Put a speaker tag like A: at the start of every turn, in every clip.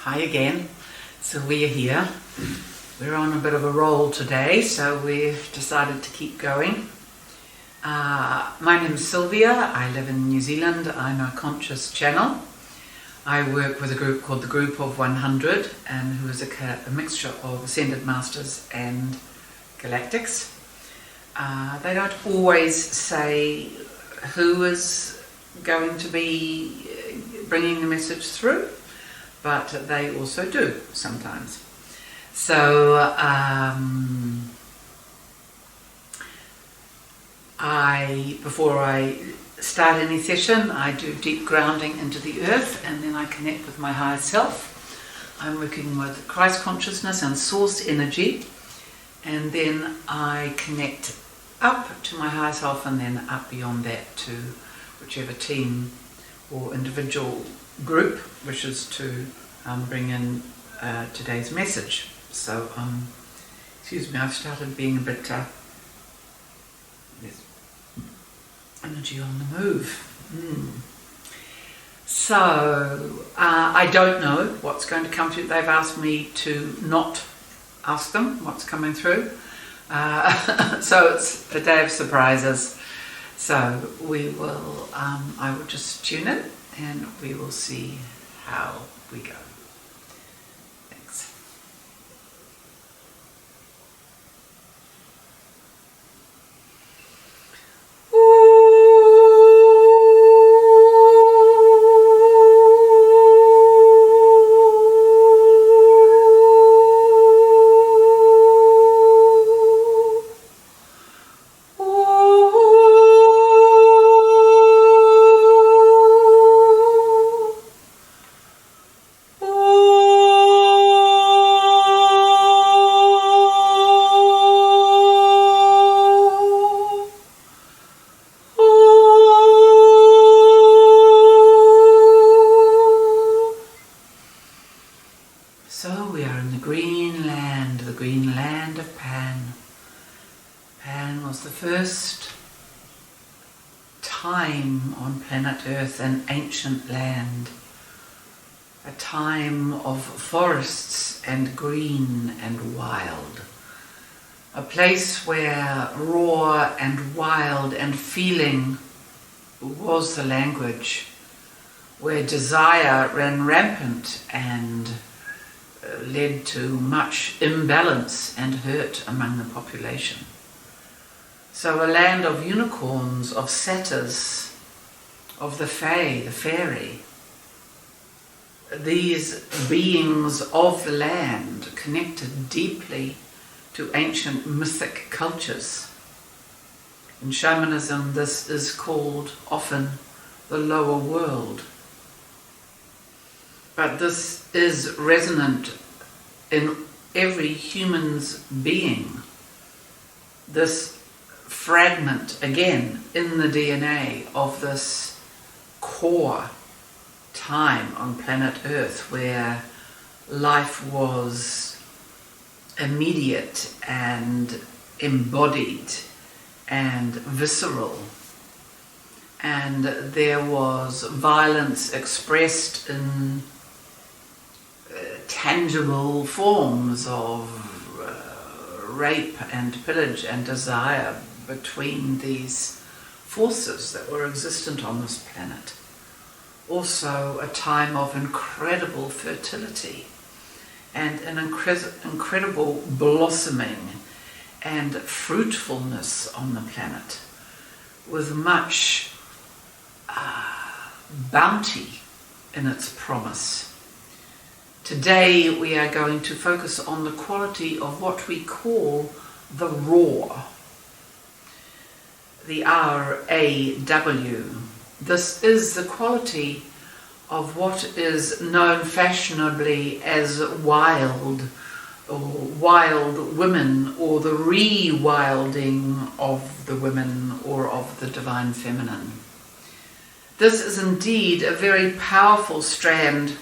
A: Hi again, Sylvia here. We're on a bit of a roll today, so we've decided to keep going. My name is Sylvia, I live in New Zealand, I'm a conscious channel. I work with a group called the Group of 100, and who is a mixture of Ascended Masters and Galactics. They don't always say who is going to be bringing the message through, but they also do sometimes. So before I start any session, I do deep grounding into the earth, and then I connect with my higher self. I'm working with Christ consciousness and source energy, and then I connect up to my higher self, and then up beyond that to whichever team or individual group wishes to bring in today's message. So, excuse me, I've started being a bit there's energy on the move. So, I don't know what's going to come through. They've asked me to not ask them what's coming through. So it's a day of surprises. So we will, I will just tune in and we will see how we go. Thanks. So we are in the green land of Pan. Pan was the first time on planet Earth an ancient land, a time of forests and green and wild, a place where raw and wild and feeling was the language, where desire ran rampant and led to much imbalance and hurt among the population. So a land of unicorns, of satyrs, of the fae, the fairy. These beings of the land connected deeply to ancient mythic cultures. In shamanism, this is called often the lower world. But this is resonant in every human's being. This fragment, again, in the DNA of this core time on planet Earth where life was immediate and embodied and visceral. And there was violence expressed in tangible forms of rape and pillage and desire between these forces that were existent on this planet. Also a time of incredible fertility and an incredible blossoming and fruitfulness on the planet, with much bounty in its promise. Today we are going to focus on the quality of what we call the raw, the R-A-W. This is the quality of what is known fashionably as wild, or wild women, or the rewilding of the women or of the divine feminine. This is indeed a very powerful strand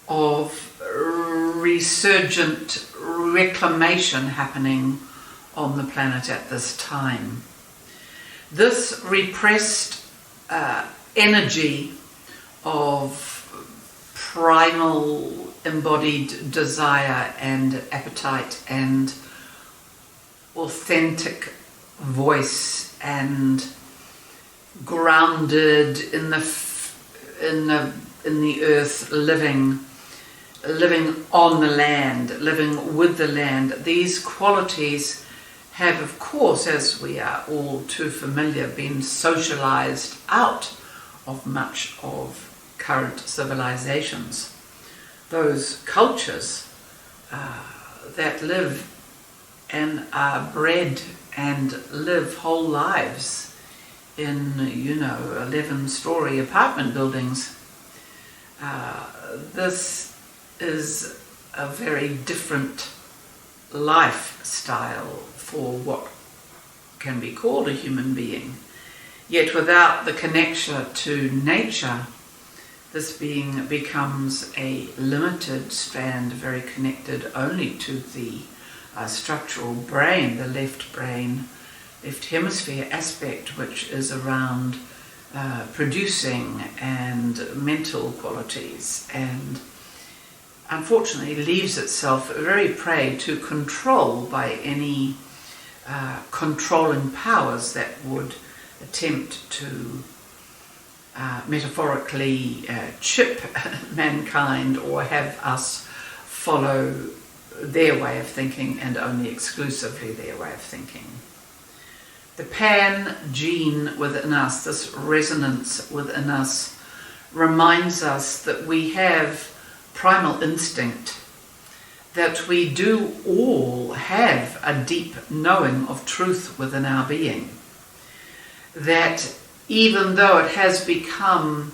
A: of resurgent reclamation happening on the planet at this time. This repressed energy of primal embodied desire and appetite and authentic voice and grounded in the earth, living on the land, living with the land. These qualities have, of course, as we are all too familiar, been socialized out of much of current civilizations. Those cultures that live and are bred and live whole lives in, 11-story apartment buildings. This is a very different lifestyle for what can be called a human being. Yet without the connection to nature, this being becomes a limited strand, very connected only to the structural brain, the left hemisphere aspect, which is around producing and mental qualities, and unfortunately leaves itself very prey to control by any controlling powers that would attempt to metaphorically chip mankind or have us follow their way of thinking and only exclusively their way of thinking. The pan gene within us, this resonance within us, reminds us that we have primal instinct, that we do all have a deep knowing of truth within our being, that even though it has become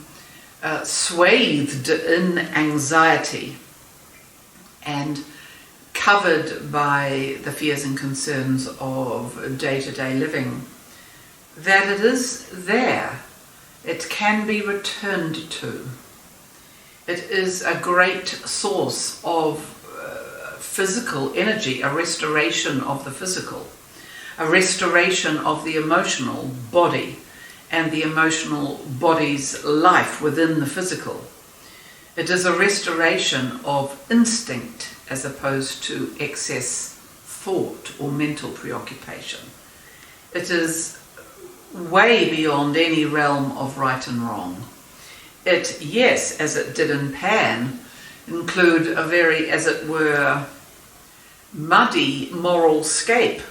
A: swathed in anxiety and covered by the fears and concerns of day-to-day living, that it is there. It can be returned to. It is a great source of physical energy, a restoration of the physical, a restoration of the emotional body and the emotional body's life within the physical. It is a restoration of instinct as opposed to excess thought or mental preoccupation. It is way beyond any realm of right and wrong. It, yes, as it did in Pan, include a very, as it were, muddy moral scape.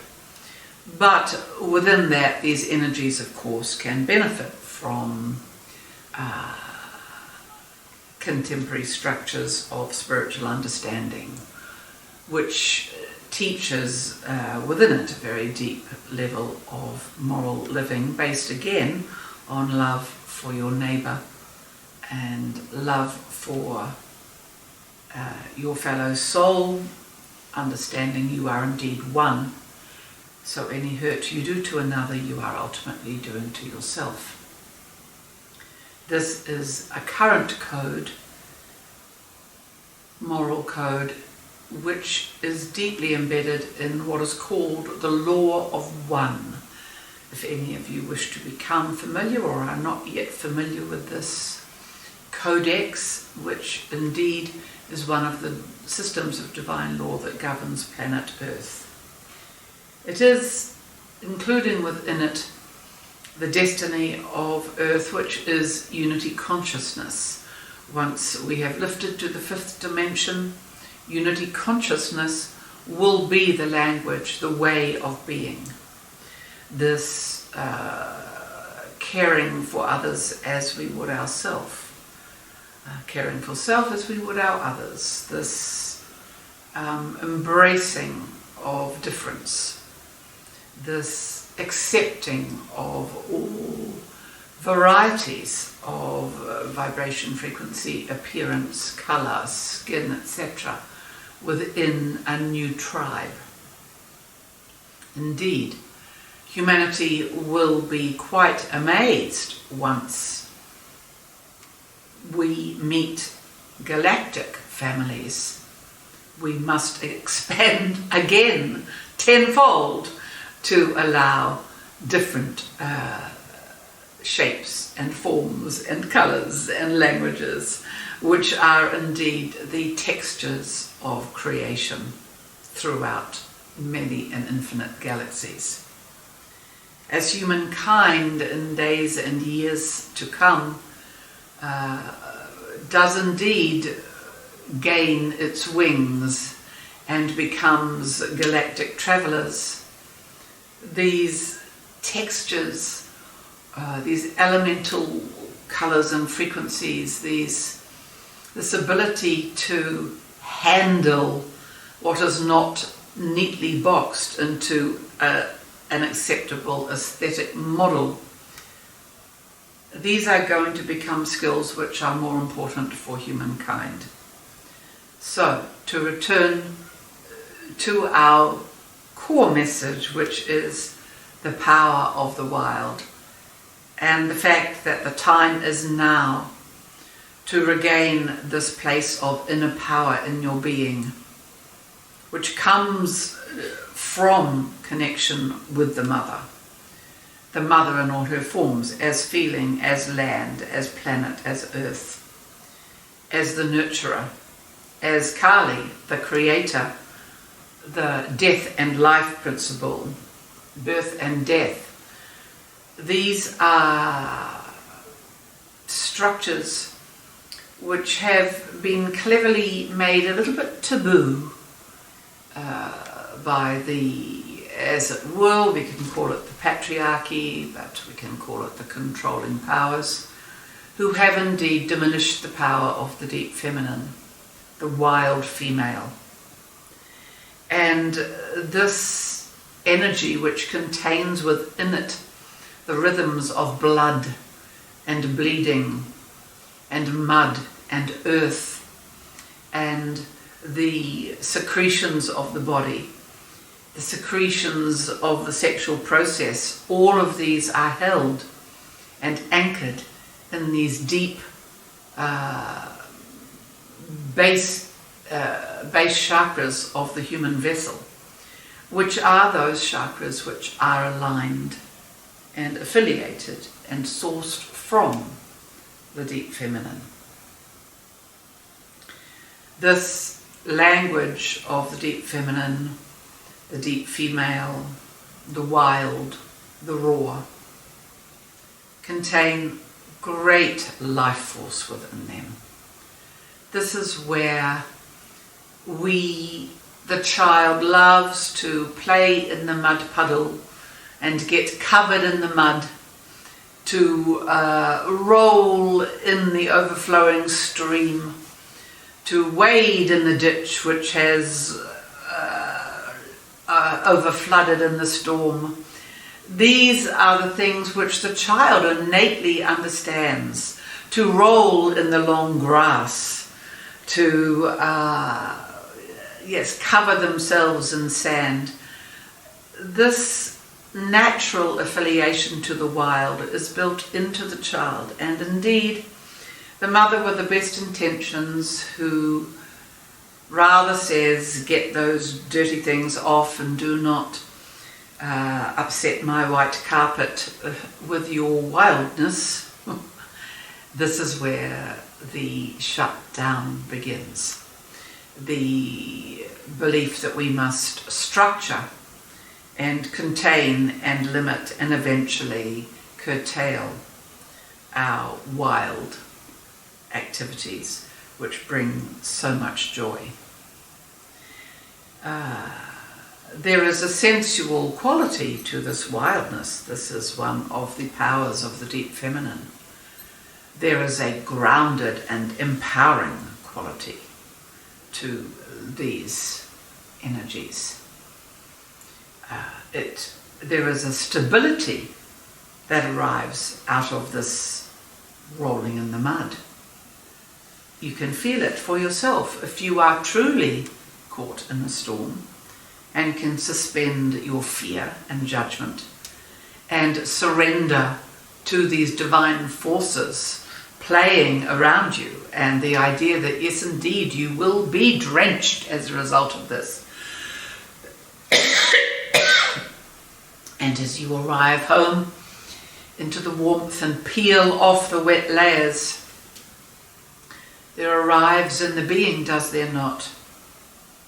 A: But within that, these energies, of course, can benefit from contemporary structures of spiritual understanding, which teaches within it a very deep level of moral living, based again on love for your neighbour and love for your fellow soul, understanding you are indeed one. So any hurt you do to another, you are ultimately doing to yourself. This is a current code, moral code, which is deeply embedded in what is called the law of one. If any of you wish to become familiar or are not yet familiar with this codex, which indeed is one of the systems of divine law that governs planet Earth. It is including within it the destiny of Earth, which is unity consciousness. Once we have lifted to the fifth dimension, unity consciousness will be the language, the way of being. This caring for others as we would ourselves, caring for self as we would our others, this embracing of difference, this accepting of all varieties of vibration, frequency, appearance, colour, skin, etc. within a new tribe. Indeed, humanity will be quite amazed once we meet galactic families. We must expand again tenfold to allow different shapes and forms and colours and languages, which are indeed the textures of creation throughout many and infinite galaxies. As humankind in days and years to come does indeed gain its wings and becomes galactic travellers, these textures, these elemental colours and frequencies, this ability to handle what is not neatly boxed into an acceptable aesthetic model, these are going to become skills which are more important for humankind. So, to return to our core message, which is the power of the wild, and the fact that the time is now to regain this place of inner power in your being, which comes from connection with the mother in all her forms, as feeling, as land, as planet, as earth, as the nurturer, as Kali, the creator, the death and life principle, birth and death. These are structures which have been cleverly made a little bit taboo by the, as it were, we can call it the patriarchy, but we can call it the controlling powers, who have indeed diminished the power of the deep feminine, the wild female. And this energy which contains within it the rhythms of blood and bleeding and mud and earth and the secretions of the body, the secretions of the sexual process, all of these are held and anchored in these deep base chakras of the human vessel, which are those chakras which are aligned and affiliated and sourced from the deep feminine. This language of the deep feminine, the deep female, the wild, the raw, contain great life force within them. This is where the child loves to play in the mud puddle and get covered in the mud, to roll in the overflowing stream, to wade in the ditch which has overflooded in the storm. These are the things which the child innately understands. To roll in the long grass, to cover themselves in sand. This natural affiliation to the wild is built into the child, and indeed the mother with the best intentions, who rather says, get those dirty things off and do not upset my white carpet with your wildness. This is where the shutdown begins. The belief that we must structure and contain and limit and eventually curtail our wild activities which bring so much joy. There is a sensual quality to this wildness. This is one of the powers of the deep feminine. There is a grounded and empowering quality to these energies. There is a stability that arrives out of this rolling in the mud. You can feel it for yourself if you are truly caught in a storm and can suspend your fear and judgment and surrender to these divine forces playing around you, and the idea that yes, indeed, you will be drenched as a result of this. And as you arrive home into the warmth and peel off the wet layers, there arrives in the being, does there not,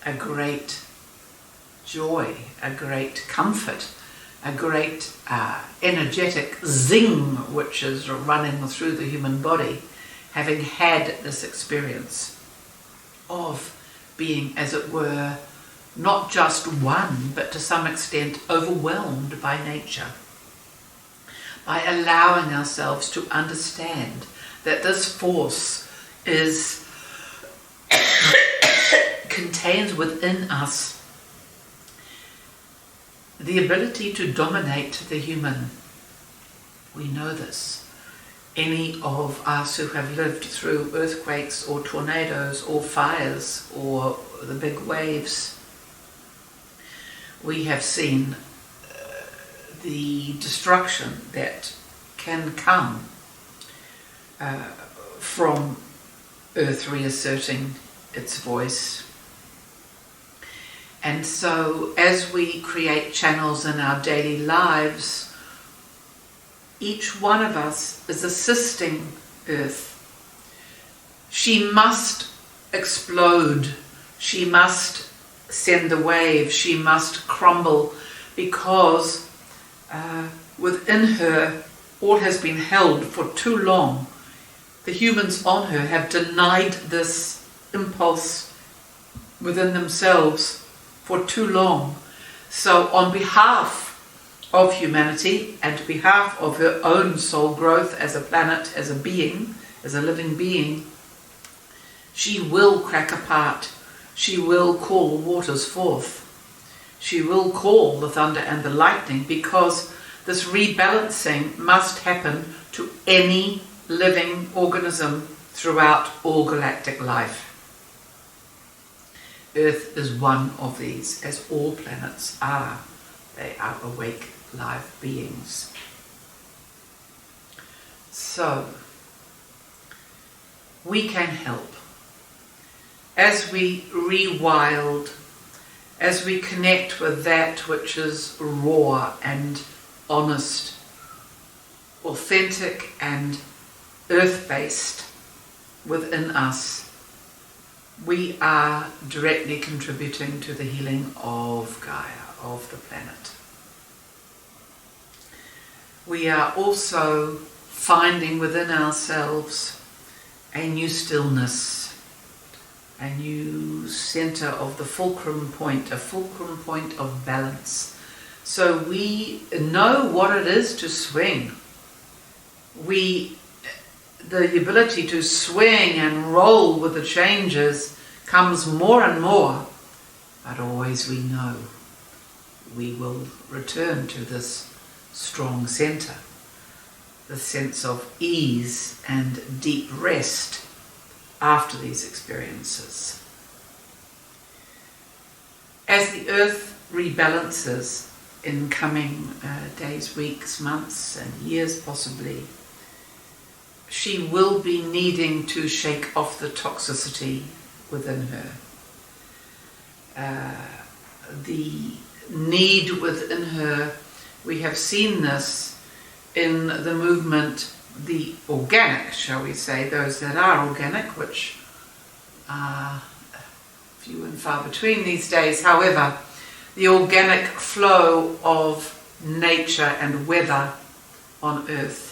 A: a great joy, a great comfort, a great energetic zing which is running through the human body, having had this experience of being, as it were, not just one, but to some extent overwhelmed by nature, by allowing ourselves to understand that this force is contains within us the ability to dominate the human. We know this. Any of us who have lived through earthquakes or tornadoes or fires or the big waves, we have seen the destruction that can come from Earth reasserting its voice. And so as we create channels in our daily lives, each one of us is assisting Earth. She must explode, she must send the wave, she must crumble, because within her all has been held for too long. The humans on her have denied this impulse within themselves for too long. So on behalf of humanity and behalf of her own soul growth as a planet, as a being, as a living being, she will crack apart. She will call waters forth. She will call the thunder and the lightning, because this rebalancing must happen to any living organism throughout all galactic life. Earth is one of these, as all planets are. They are awake, live beings. So, we can help. As we rewild, as we connect with that which is raw and honest, authentic and earth-based within us, we are directly contributing to the healing of Gaia, of the planet. We are also finding within ourselves a new stillness, a new center of the fulcrum point, a fulcrum point of balance. So we know what it is to swing. The ability to swing and roll with the changes comes more and more, but always we know we will return to this strong center, the sense of ease and deep rest after these experiences. As the earth rebalances in coming days, weeks, months and years possibly, she will be needing to shake off the toxicity within her. The need within her, we have seen this in the movement, the organic, shall we say, those that are organic, which are few and far between these days. However, the organic flow of nature and weather on Earth,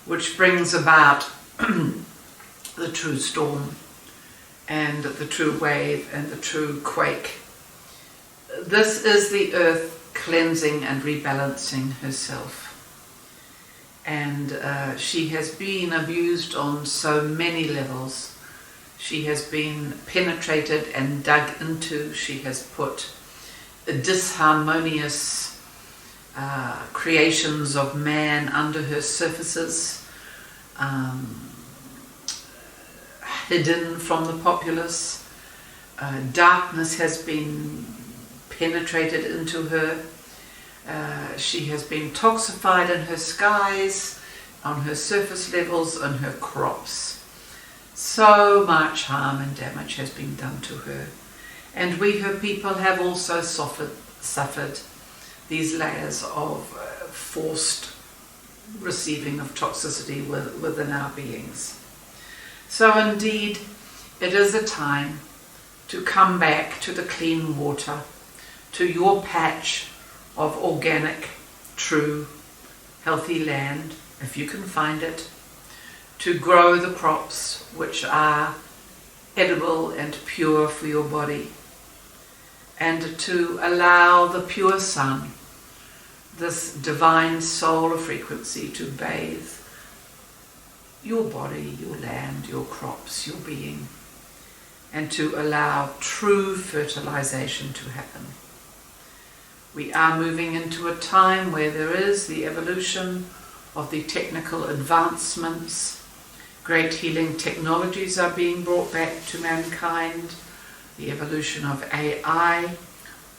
A: which brings about the true storm and the true wave and the true quake. This is the earth cleansing and rebalancing herself. And she has been abused on so many levels. She has been penetrated and dug into. She has put disharmonious creations of man under her surfaces, hidden from the populace. Darkness has been penetrated into her. She has been toxified in her skies, on her surface levels, on her crops. So much harm and damage has been done to her. And we, her people, have also suffered these layers of forced receiving of toxicity within our beings. So indeed, it is a time to come back to the clean water, to your patch of organic, true, healthy land, if you can find it, to grow the crops which are edible and pure for your body, and to allow the pure sun, this divine solar frequency, to bathe your body, your land, your crops, your being, and to allow true fertilization to happen. We are moving into a time where there is the evolution of the technical advancements. Great healing technologies are being brought back to mankind. The evolution of AI,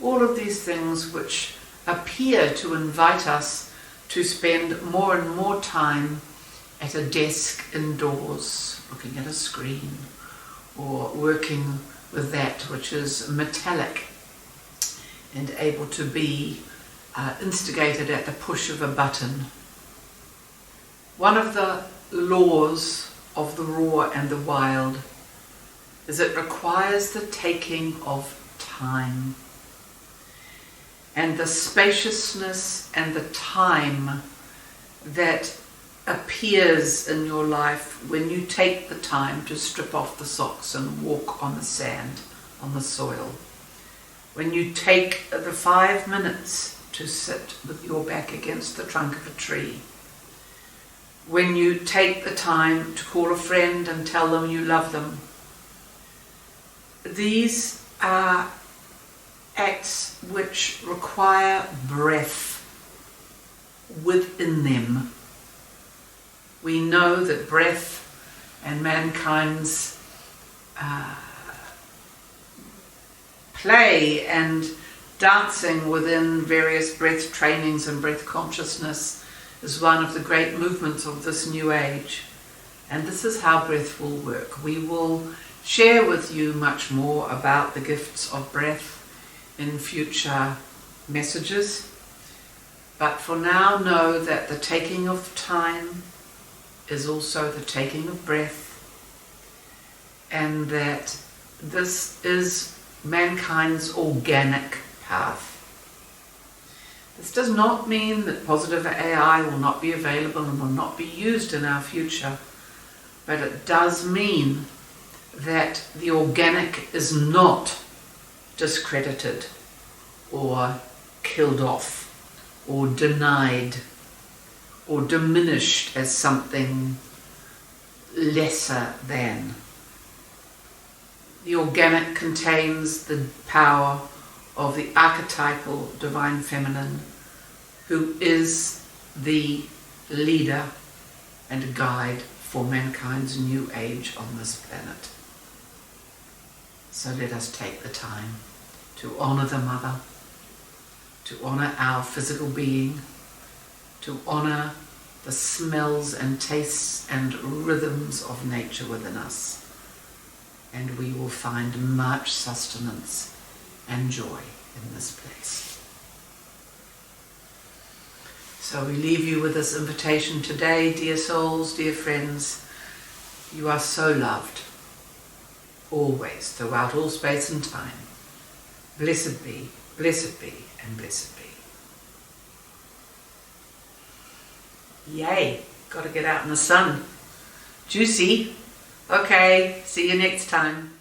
A: all of these things which appear to invite us to spend more and more time at a desk indoors, looking at a screen, or working with that which is metallic and able to be instigated at the push of a button. One of the laws of the raw and the wild is it requires the taking of time. And the spaciousness and the time that appears in your life when you take the time to strip off the socks and walk on the sand, on the soil. When you take the 5 minutes to sit with your back against the trunk of a tree. When you take the time to call a friend and tell them you love them. These are acts which require breath within them. We know that breath and mankind's play and dancing within various breath trainings and breath consciousness is one of the great movements of this new age. And this is how breath will work. We will share with you much more about the gifts of breath in future messages. But for now, know that the taking of time is also the taking of breath, and that this is mankind's organic path. This does not mean that positive AI will not be available and will not be used in our future, but it does mean that the organic is not discredited or killed off or denied or diminished as something lesser than. The organic contains the power of the archetypal divine feminine, who is the leader and guide for mankind's new age on this planet. So let us take the time to honor the mother, to honor our physical being, to honor the smells and tastes and rhythms of nature within us. And we will find much sustenance and joy in this place. So we leave you with this invitation today, dear souls, dear friends. You are so loved, always, throughout all space and time. Blessed be, and blessed be. Yay, got to get out in the sun. Juicy. Okay, see you next time.